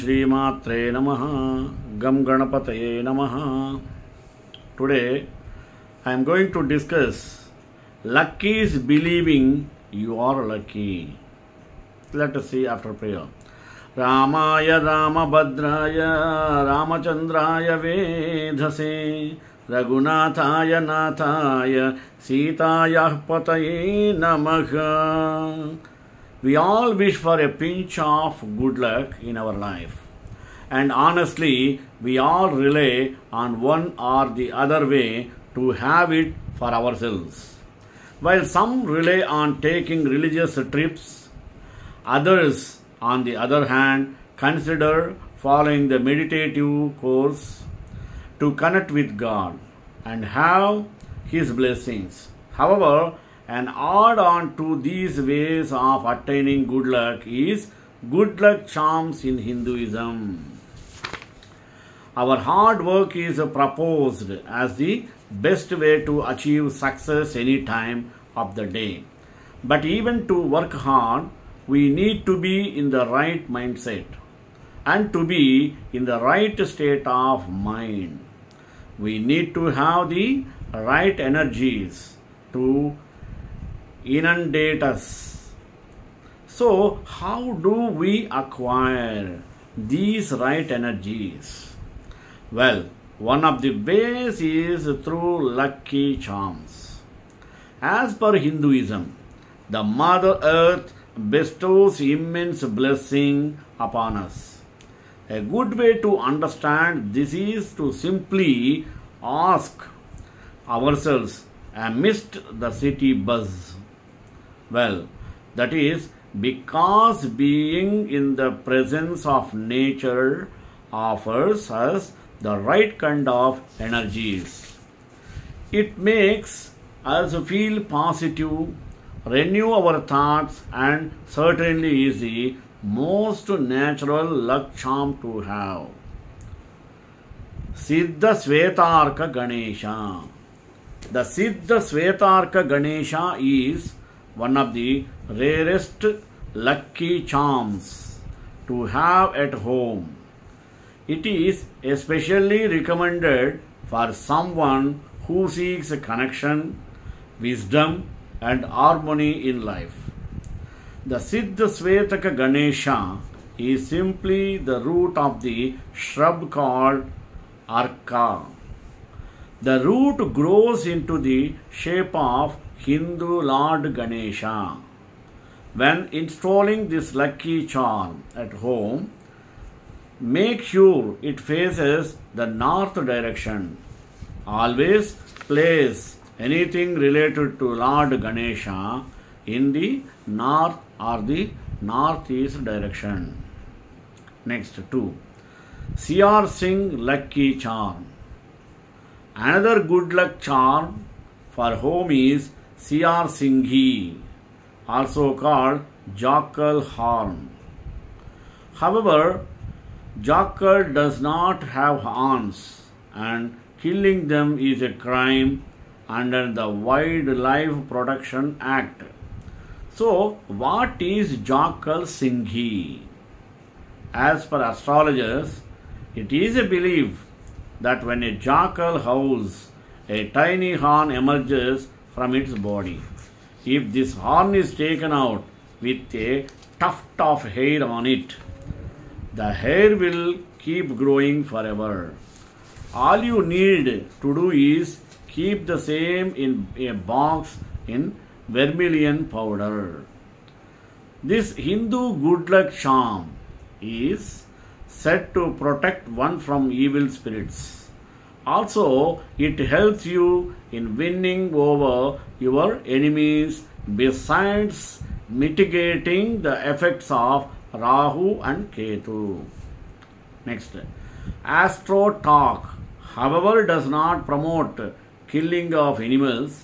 Shri Matre Namaha, Gam Ganapataye Namaha. Today I am going to discuss lucky is believing you are lucky. Let us see after prayer. Ramaya Ramabhadraya Ramachandraya Vedhase Raghunathaya Nathaya Sitaya Pataye Namaha. We all wish for a pinch of good luck in our life. And honestly, we all rely on one or the other way to have it for ourselves. While some rely on taking religious trips, others, on the other hand, consider following the meditative course to connect with God and have His blessings. However, an add-on to these ways of attaining good luck is good luck charms in Hinduism. Our hard work is proposed as the best way to achieve success any time of the day. But even to work hard, we need to be in the right mindset and to be in the right state of mind. We need to have the right energies to inundate us. So, how do we acquire these right energies? Well, one of the ways is through lucky charms. As per Hinduism, the Mother Earth bestows immense blessing upon us. A good way to understand this is to simply ask ourselves amidst the city buzz. Well, that is because being in the presence of nature offers us the right kind of energies. It makes us feel positive, renew our thoughts, and certainly is the most natural luck charm to have. Siddha Svetarka Ganesha. The Siddha Svetarka Ganesha is one of the rarest lucky charms to have at home. It is especially recommended for someone who seeks connection, wisdom, and harmony in life. The Siddha Svetaka Ganesha is simply the root of the shrub called Arka. The root grows into the shape of Hindu Lord Ganesha. When installing this lucky charm at home, make sure it faces the north direction. Always place anything related to Lord Ganesha in the north or the northeast direction. Next, 2. C.R. Singh Lucky Charm. Another good luck charm for home is C.R. Singhi, also called jackal horn. However, jackal does not have horns and killing them is a crime under the Wildlife Protection Act. So, what is jackal Singhi? As per astrologers, it is a belief that when a jackal howls, a tiny horn emerges from its body. If this horn is taken out with a tuft of hair on it, the hair will keep growing forever. All you need to do is keep the same in a box in vermilion powder. This Hindu good luck charm is said to protect one from evil spirits. Also, it helps you in winning over your enemies besides mitigating the effects of Rahu and Ketu. Next, Astro Talk, however, does not promote killing of animals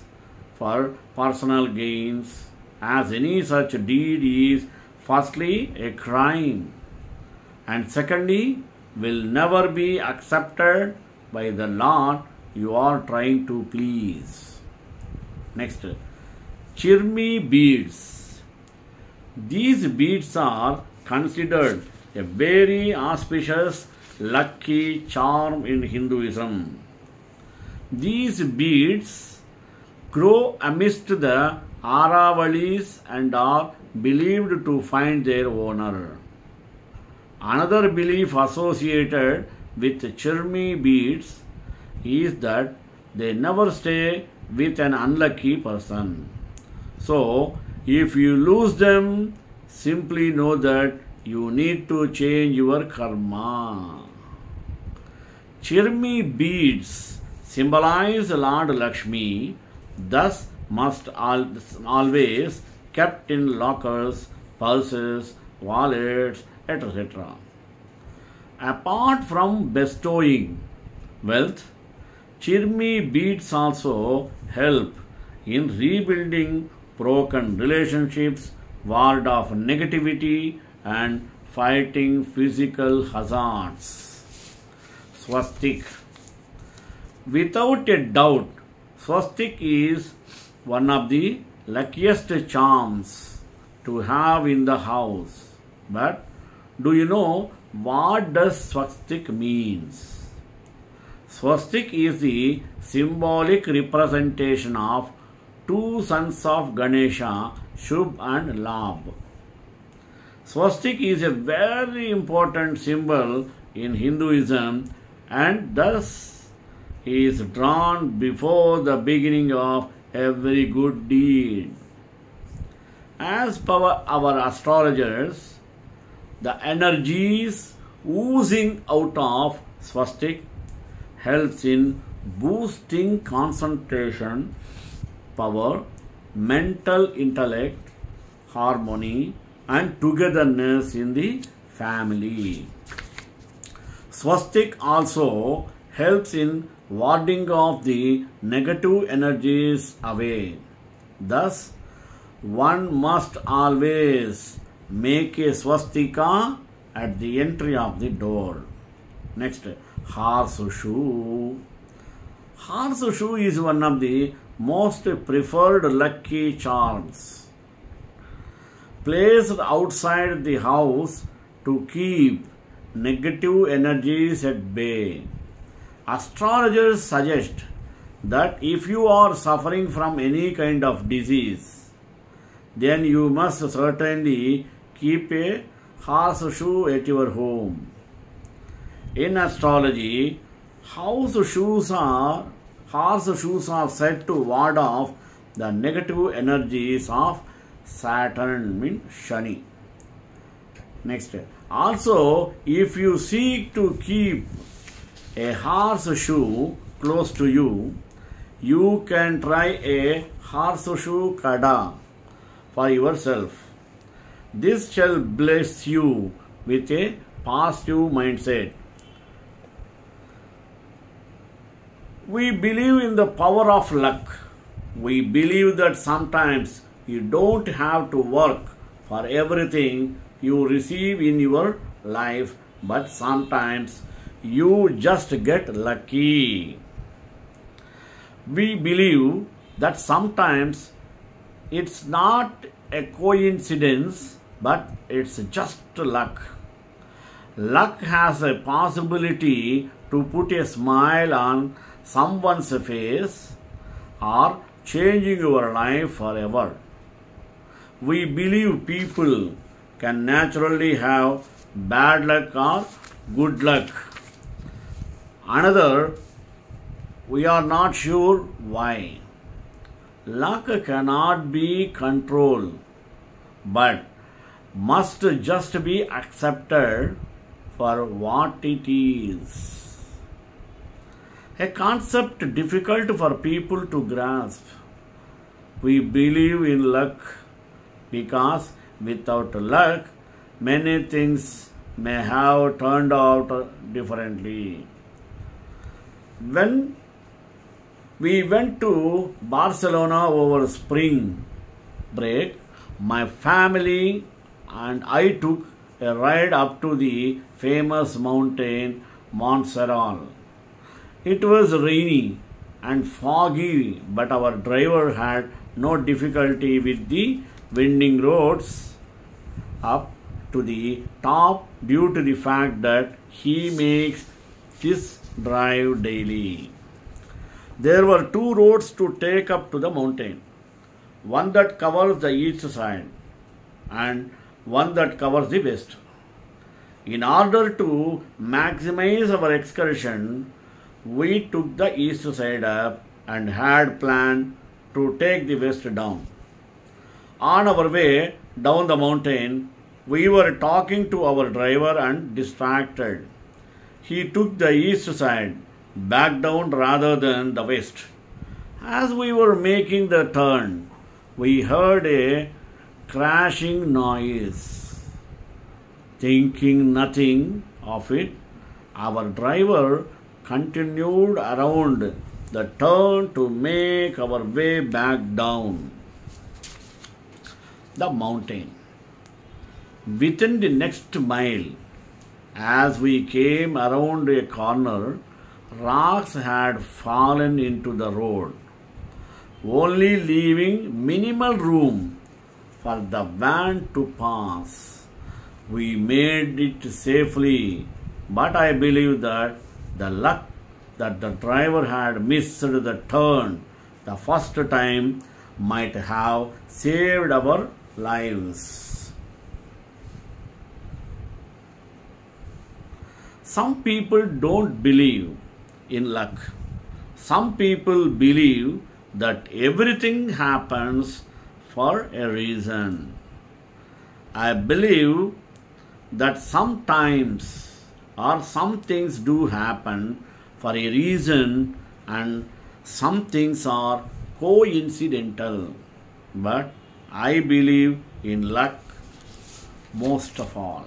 for personal gains, as any such deed is firstly a crime and secondly will never be accepted by the Lord you are trying to please. Next, Chirmi beads. These beads are considered a very auspicious lucky charm in Hinduism. These beads grow amidst the Aravalis and are believed to find their owner. Another belief associated with Chirmi beads is that they never stay with an unlucky person. So, if you lose them, simply know that you need to change your karma. Chirmi beads symbolize Lord Lakshmi, thus must always kept in lockers, purses, wallets, etc. Apart from bestowing wealth, Chirmi beads also help in rebuilding broken relationships, ward off negativity, and fighting physical hazards. Swastik. Without a doubt, swastik is one of the luckiest charms to have in the house. But do you know what does swastik means? Swastik is the symbolic representation of two sons of Ganesha, Shubh and Labh. Swastik is a very important symbol in Hinduism and thus is drawn before the beginning of every good deed. As per our astrologers, the energies oozing out of swastik helps in boosting concentration, power, mental intellect, harmony, and togetherness in the family. Swastik also helps in warding off the negative energies away. Thus, one must always make a swastika at the entry of the door. Next, horseshoe. Horseshoe is one of the most preferred lucky charms. Placed outside the house to keep negative energies at bay. Astrologers suggest that if you are suffering from any kind of disease, then you must certainly keep a horseshoe at your home. In astrology, horseshoes are said to ward off the negative energies of Saturn, means Shani. Next, also if you seek to keep a horseshoe close to you, you can try a horseshoe kada for yourself. This shall bless you with a positive mindset. We believe in the power of luck. We believe that sometimes you don't have to work for everything you receive in your life, but sometimes you just get lucky. We believe that sometimes it's not a coincidence, but it's just luck. Luck has a possibility to put a smile on someone's face or changing your life forever. We believe people can naturally have bad luck or good luck. Another, we are not sure why. Luck cannot be controlled, but must just be accepted for what it is. A concept difficult for people to grasp. We believe in luck because without luck, many things may have turned out differently. When we went to Barcelona over spring break, my family and I took a ride up to the famous mountain Montserrat. It was rainy and foggy, but our driver had no difficulty with the winding roads up to the top due to the fact that he makes this drive daily. There were two roads to take up to the mountain, one that covers the east side and one that covers the west. In order to maximize our excursion, we took the east side up and had planned to take the west down. On our way down the mountain, we were talking to our driver and distracted. He took the east side back down rather than the west. As we were making the turn, we heard a crashing noise. Thinking nothing of it, our driver continued around the turn to make our way back down the mountain. Within the next mile, as we came around a corner, rocks had fallen into the road, only leaving minimal room for the van to pass. We made it safely, but I believe that the luck that the driver had missed the turn the first time might have saved our lives. Some people don't believe in luck. Some people believe that everything happens for a reason. I believe that sometimes or some things do happen for a reason and some things are coincidental. But I believe in luck most of all.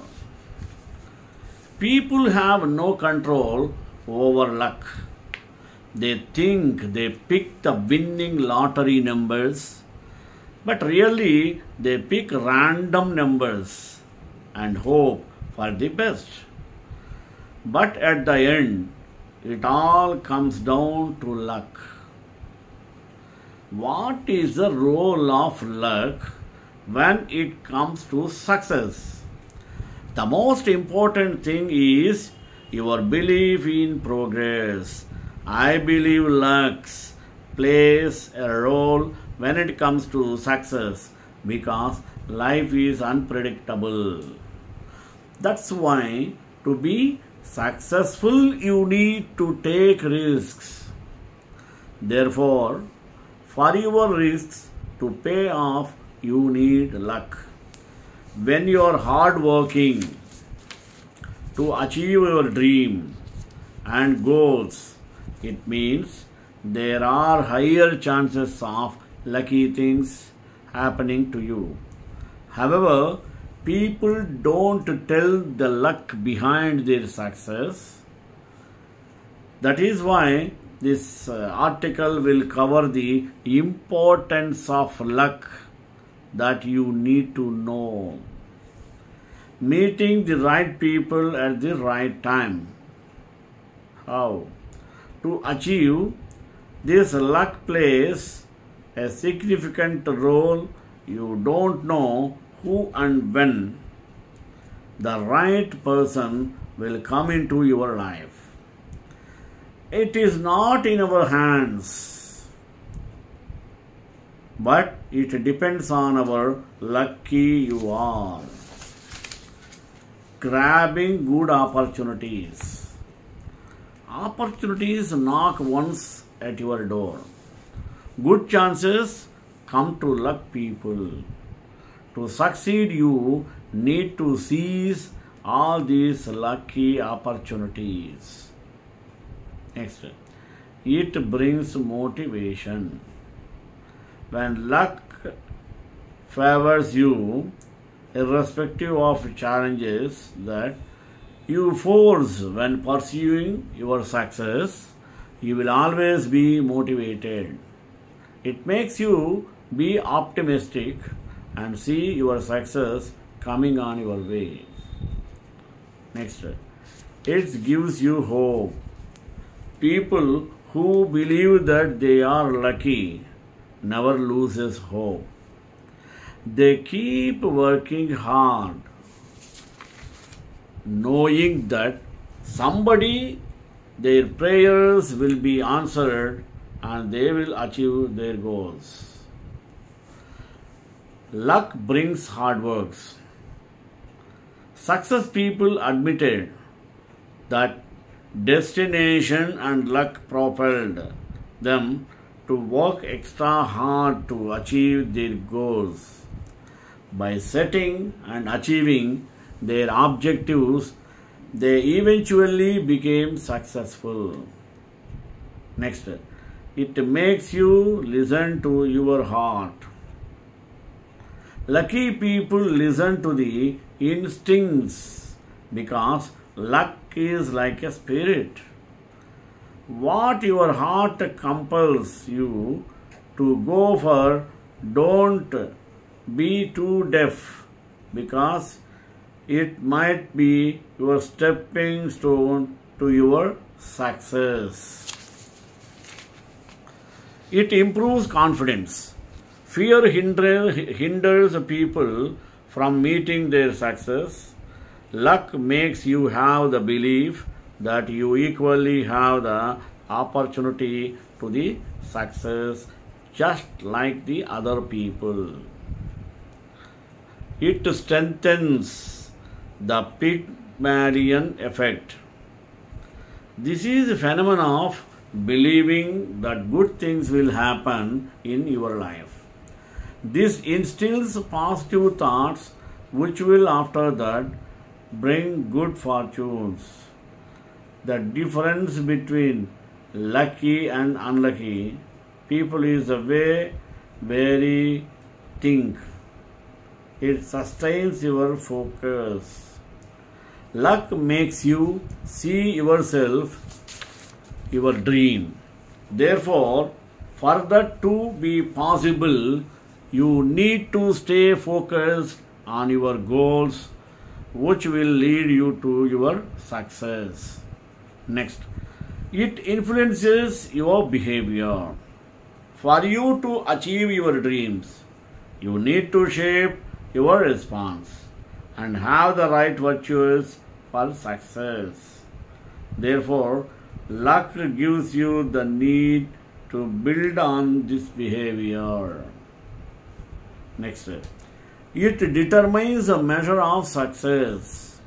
People have no control over luck. They think they pick the winning lottery numbers, but really they pick random numbers and hope for the best. But at the end, it all comes down to luck. What is the role of luck when it comes to success? The most important thing is your belief in progress. I believe luck plays a role when it comes to success because life is unpredictable. That's why to be successful you need to take risks. Therefore, for your risks to pay off, you need luck. When you are hard working to achieve your dream and goals, it means there are higher chances of lucky things happening to you. However, people don't tell the luck behind their success. That is why this article will cover the importance of luck that you need to know. Meeting the right people at the right time. How? To achieve this, luck plays a significant role. You don't know who and when the right person will come into your life. It is not in our hands, but it depends on how lucky you are. Grabbing good opportunities. Opportunities knock once at your door. Good chances come to luck people. To succeed, you need to seize all these lucky opportunities. Next, it brings motivation. When luck favors you, irrespective of challenges that you force when pursuing your success, you will always be motivated. It makes you be optimistic and see your success coming on your way. Next, it gives you hope. People who believe that they are lucky never loses hope. They keep working hard knowing that somebody, their prayers will be answered and they will achieve their goals. Luck brings hard works. Success people admitted that destination and luck propelled them to work extra hard to achieve their goals. By setting and achieving their objectives, they eventually became successful. Next, it makes you listen to your heart. Lucky people listen to the instincts because luck is like a spirit. What your heart compels you to go for, don't be too deaf, because it might be your stepping stone to your success. It improves confidence. Fear hinders people from meeting their success. Luck makes you have the belief that you equally have the opportunity to the success just like the other people. It strengthens the Pygmalion effect. This is a phenomenon of believing that good things will happen in your life. This instills positive thoughts which will after that bring good fortunes. The difference between lucky and unlucky people is the way very think. It sustains your focus. Luck makes you see yourself, your dream. Therefore, for that to be possible, you need to stay focused on your goals, which will lead you to your success. Next, it influences your behavior. For you to achieve your dreams, you need to shape your response and have the right virtues for success. Therefore, luck gives you the need to build on this behavior. Next, it determines a measure of success.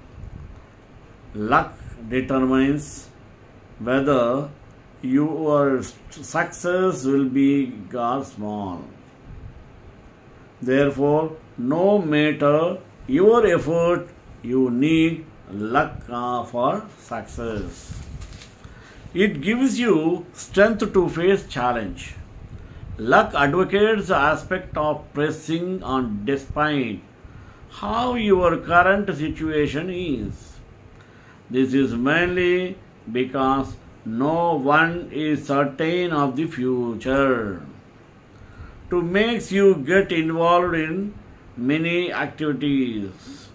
Luck determines whether your success will be big or small. Therefore, no matter your effort, you need luck for success. It gives you strength to face challenge. Luck advocates the aspect of pressing on despite how your current situation is. This is mainly because no one is certain of the future. To make you get involved in many activities.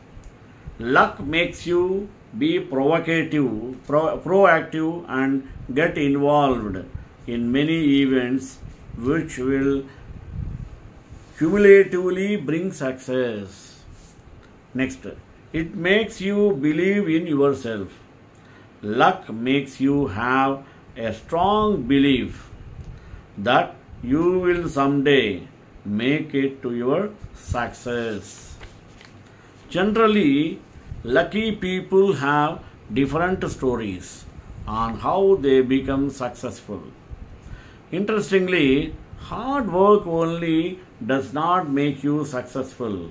Luck makes you be proactive and get involved in many events which will cumulatively bring success. Next, it makes you believe in yourself. Luck makes you have a strong belief that you will someday make it to your success. Generally, lucky people have different stories on how they become successful. Interestingly, hard work only does not make you successful.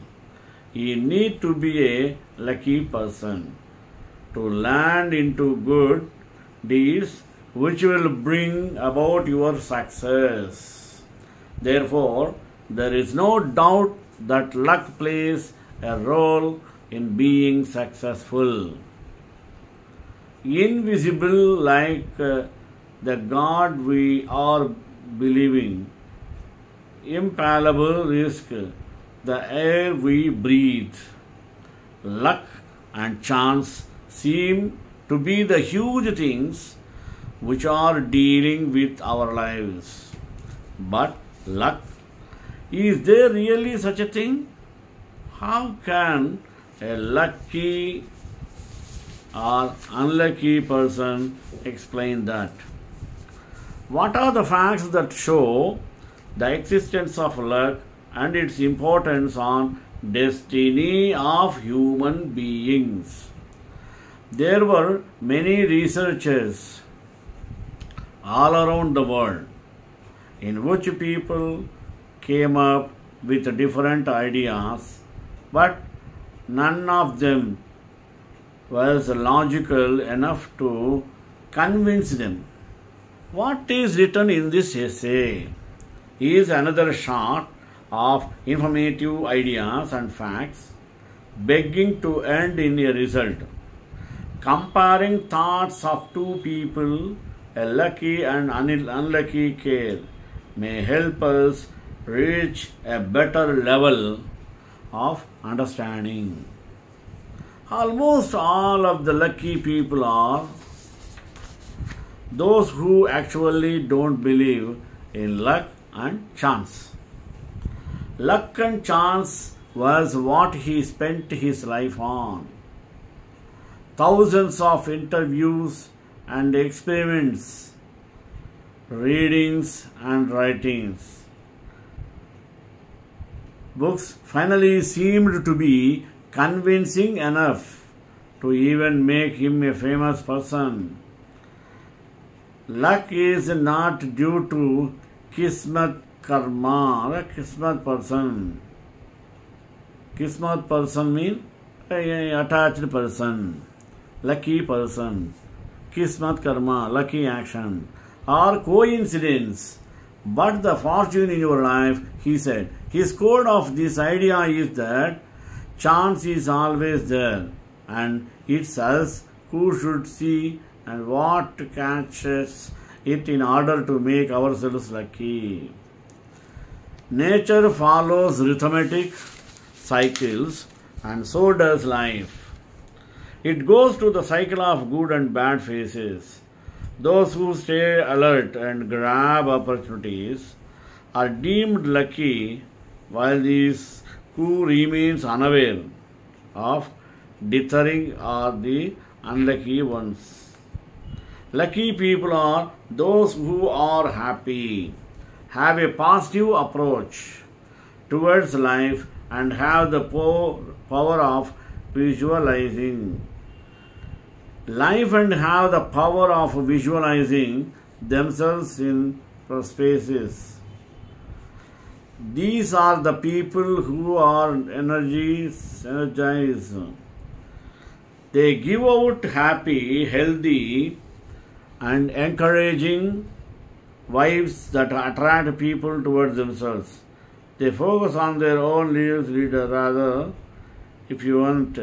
You need to be a lucky person to land into good deeds which will bring about your success. Therefore, there is no doubt that luck plays a role in being successful. Invisible like the God we are believing, impalpable risk the air we breathe. Luck and chance seem to be the huge things which are dealing with our lives. But luck, is there really such a thing? How can a lucky or unlucky person, explain that. What are the facts that show the existence of luck and its importance on destiny of human beings? There were many researchers all around the world in which people came up with different ideas, but none of them was logical enough to convince them. What is written in this essay is another shot of informative ideas and facts begging to end in a result. Comparing thoughts of two people, a lucky and unlucky case, may help us reach a better level of understanding. Almost all of the lucky people are those who actually don't believe in luck and chance. Luck and chance was what he spent his life on. Thousands of interviews and experiments, readings and writings. Books finally seemed to be convincing enough to even make him a famous person. Luck is not due to Kismat karma, or Kismat person. Kismat person means attached person, lucky person. Kismat karma, lucky action, or coincidence. But the fortune in your life, he said. His code of this idea is that chance is always there, and it's us who should see and what catches it in order to make ourselves lucky. Nature follows arithmetic cycles, and so does life. It goes to the cycle of good and bad phases. Those who stay alert and grab opportunities are deemed lucky, while these who remains unaware of dithering are the unlucky ones. Lucky people are those who are happy, have a positive approach towards life, and have the power of visualizing life and have the power of visualizing themselves in spaces. These are the people who are energized. They give out happy, healthy, and encouraging vibes that attract people towards themselves. They focus on their own lives rather, if you want,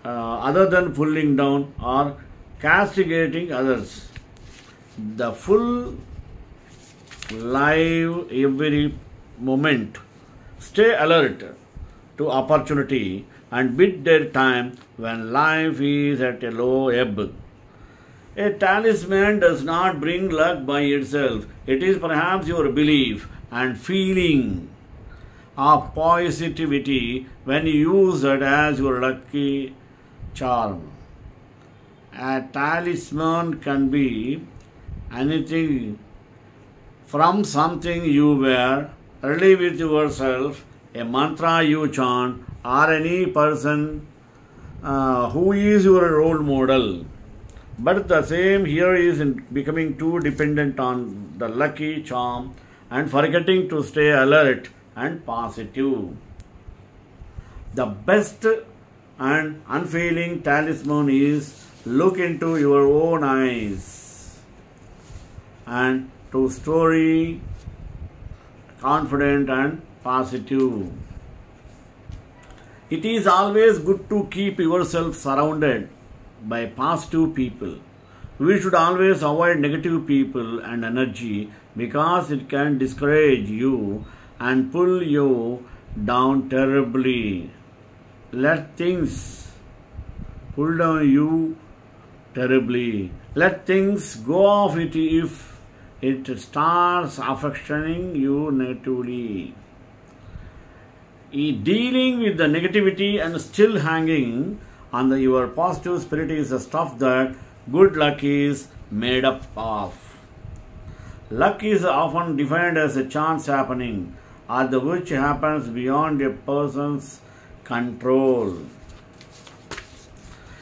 other than pulling down or castigating others. The full live every moment. Stay alert to opportunity and bid their time when life is at a low ebb. A talisman does not bring luck by itself. It is perhaps your belief and feeling of positivity when you use it as your lucky charm. A talisman can be anything from something you wear, early with yourself, a mantra you chant, or any person who is your role model. But the same here is becoming too dependent on the lucky charm and forgetting to stay alert and positive. The best and unfailing talisman is look into your own eyes and to story confident and positive. It is always good to keep yourself surrounded by positive people. We should always avoid negative people and energy because it can discourage you and pull you down terribly. Let things pull down you terribly. Let things go off it if it starts affecting you negatively. Dealing with the negativity and still hanging and your positive spirit is the stuff that good luck is made up of. Luck is often defined as a chance happening, or the which happens beyond a person's control.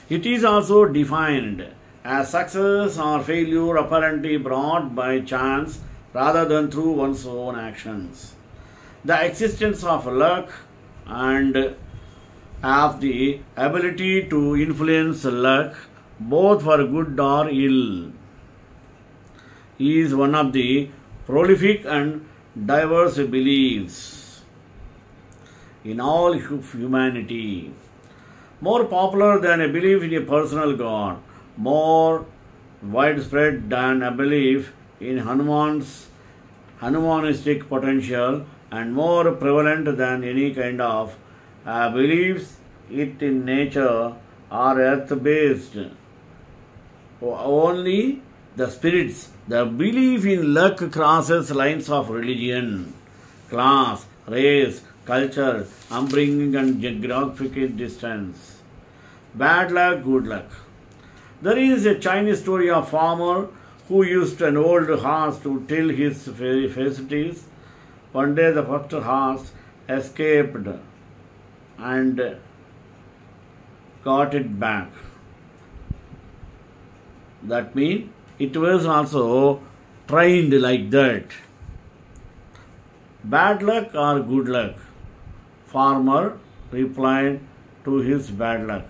It is also defined as success or failure apparently brought by chance rather than through one's own actions. The existence of luck and of the ability to influence luck, both for good or ill, is one of the prolific and diverse beliefs in all humanity. More popular than a belief in a personal God, more widespread than a belief in Hanumanistic potential, and more prevalent than any kind of beliefs it in nature or earth-based. Only the spirits. The belief in luck crosses lines of religion, class, race, culture, upbringing and geographic distance. Bad luck, good luck. There is a Chinese story of a farmer who used an old horse to till his facilities. One day the first horse escaped and got it back. That means it was also trained like that. Bad luck or good luck? Farmer replied to his bad luck.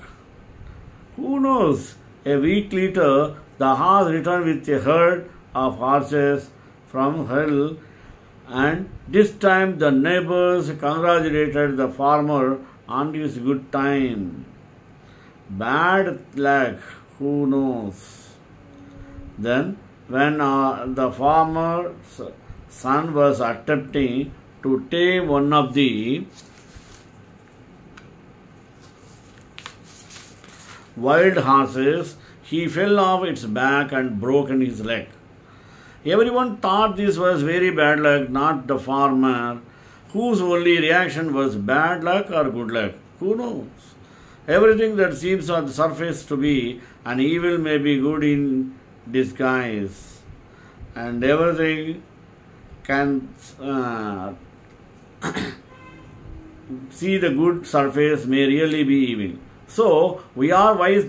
Who knows? A week later, the horse returned with a herd of horses from hell, and this time the neighbors congratulated the farmer on his good time. Bad luck, who knows? Then, when the farmer's son was attempting to tame one of the wild horses, he fell off its back and broken his leg. Everyone thought this was very bad luck, not the farmer, whose only reaction was bad luck or good luck. Who knows? Everything that seems on the surface to be an evil may be good in disguise, and everything can see the good surface may really be evil. So, we are wise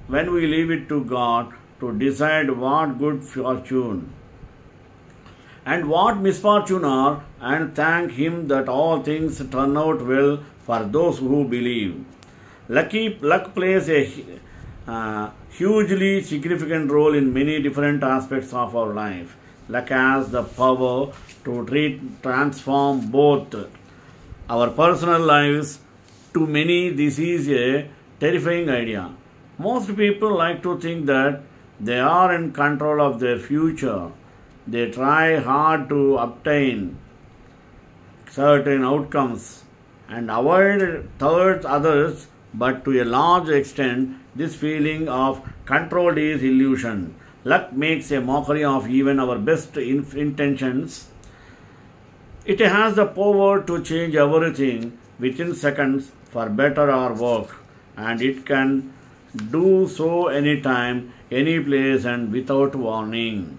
when we leave it to God to decide what good fortune and what misfortune are, and thank Him that all things turn out well for those who believe. Luck plays a hugely significant role in many different aspects of our life. Luck has the power to transform both our personal lives. To many, this is a terrifying idea. Most people like to think that they are in control of their future. They try hard to obtain certain outcomes and avoid others, but to a large extent, this feeling of control is illusion. Luck makes a mockery of even our best intentions. It has the power to change everything within seconds for better or worse, and it can do so anytime, any place, and without warning.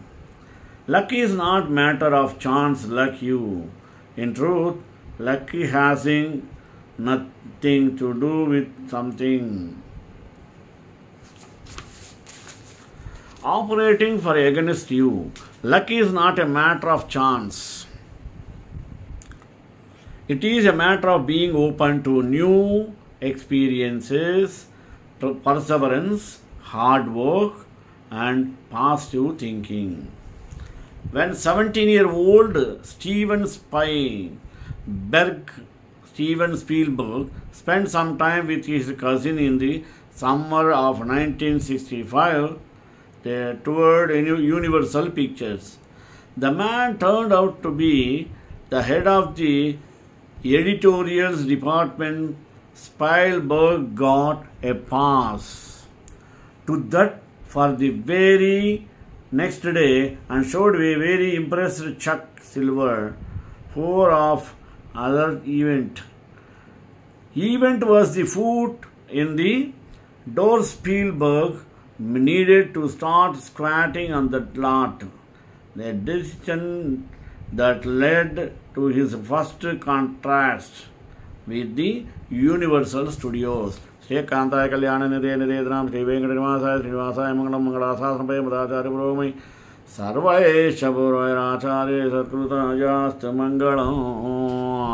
Luck is not matter of chance like you. In truth, luck has nothing to do with something operating for against you. Luck is not a matter of chance. It is a matter of being open to new experiences, perseverance, hard work, and positive thinking. When 17-year-old Steven Spielberg spent some time with his cousin in the summer of 1965, they toured Universal Pictures. The man turned out to be the head of the editorials department. Spielberg got a pass to that for the very next day and showed a very impressed Chuck Silver for of other event. Event was the foot in the door Spielberg needed to start squatting on the lot, a decision that led to his first contrast with the Universal Studios. Shri Kantaya Kalyana Nidhe Nidhetram Shri Venkatanivasaaya Srinivasaya Mangalam Mangalasasanapai Madhacharya Purogamai Sarvaesha Purvairacharya Satkrutajasta Mangalam.